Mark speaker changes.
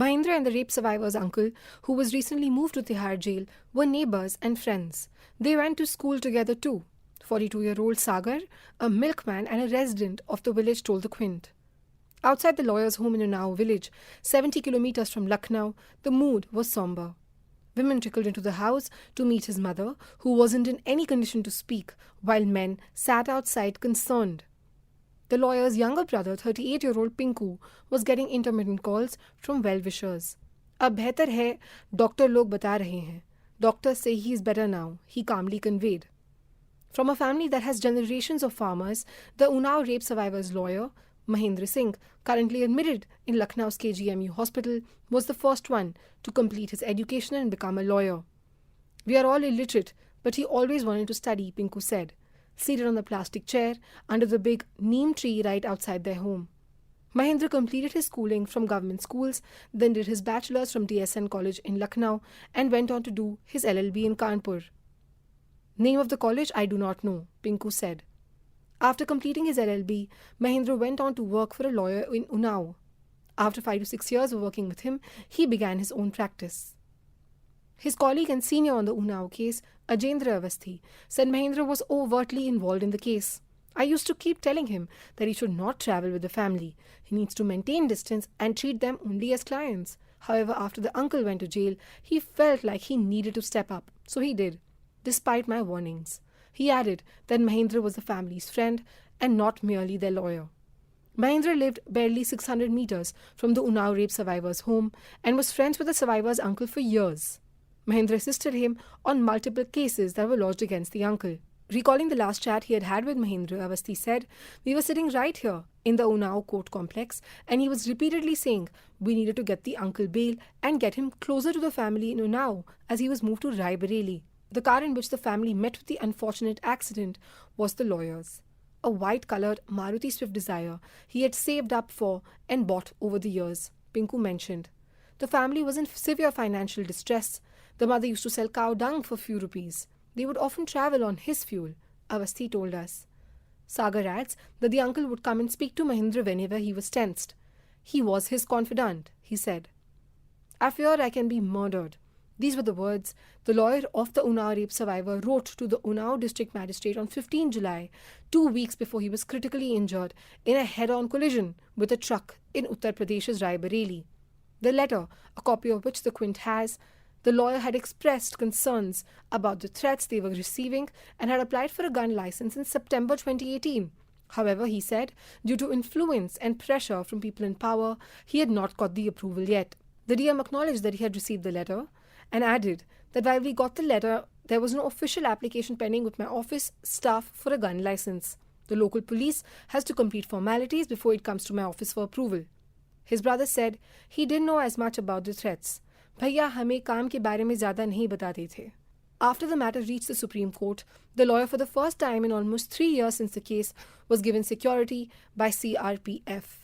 Speaker 1: Mahindra and the rape survivor's uncle, who was recently moved to Tihar jail, were neighbors and friends. They went to school together too. 42-year-old Sagar, a milkman and a resident of the village, told the Quint. Outside the lawyer's home in Unnao village, 70 kilometers from Lucknow, the mood was somber. Women trickled into the house to meet his mother, who wasn't in any condition to speak, while men sat outside concerned. The lawyer's younger brother, 38-year-old Pinku, was getting intermittent calls from well-wishers. अब बेहतर है, doctor लोग बता रहे हैं. Doctors say he is better now, he calmly conveyed. From a family that has generations of farmers, the Unnao rape survivor's lawyer, Mahendra Singh, currently admitted in Lucknow's KGMU hospital, was the first one to complete his education and become a lawyer. We are all illiterate, but he always wanted to study, Pinku said, seated on the plastic chair under the big neem tree right outside their home. Mahendra completed his schooling from government schools, then did his bachelor's from DSN College in Lucknow and went on to do his LLB in Kanpur. Name of the college I do not know, Pinku said. After completing his LLB, Mahendra went on to work for a lawyer in Unnao. After 5 to 6 years of working with him, he began his own practice. His colleague and senior on the Unnao case, Ajendra Avasthi, said Mahendra was overtly involved in the case. I used to keep telling him that he should not travel with the family. He needs to maintain distance and treat them only as clients. However, after the uncle went to jail, he felt like he needed to step up. So he did, despite my warnings. He added that Mahendra was the family's friend and not merely their lawyer. Mahendra lived barely 600 meters from the Unnao rape survivor's home and was friends with the survivor's uncle for years. Mahendra assisted him on multiple cases that were lodged against the uncle. Recalling the last chat he had had with Mahendra, Avasthi said, "We were sitting right here in the Unnao court complex and he was repeatedly saying we needed to get the uncle bail and get him closer to the family in Unnao as he was moved to Rai Bareli. The car in which the family met with the unfortunate accident was the lawyer's. A white-coloured Maruti Swift Dzire he had saved up for and bought over the years," Pinku mentioned. The family was in severe financial distress. The mother used to sell cow dung for few rupees. They would often travel on his fuel, Avasthi told us. Sagar adds that the uncle would come and speak to Mahendra whenever he was tensed. He was his confidant, he said. "I fear I can be murdered." These were the words the lawyer of the Unnao rape survivor wrote to the Unnao district magistrate on 15 July, 2 weeks before he was critically injured in a head-on collision with a truck in Uttar Pradesh's Rai Bareli. The letter, a copy of which the Quint has, the lawyer had expressed concerns about the threats they were receiving and had applied for a gun license in September 2018. However, he said, due to influence and pressure from people in power, he had not got the approval yet. The DM acknowledged that he had received the letter and added that while we got the letter, there was no official application pending with my office staff for a gun license. The local police has to complete formalities before it comes to my office for approval. His brother said he didn't know as much about the threats. भैया हमें काम के बारे में ज़्यादा नहीं बताते थे. After the matter reached the Supreme Court, the lawyer for the first time in almost 3 years since the case was given security by CRPF.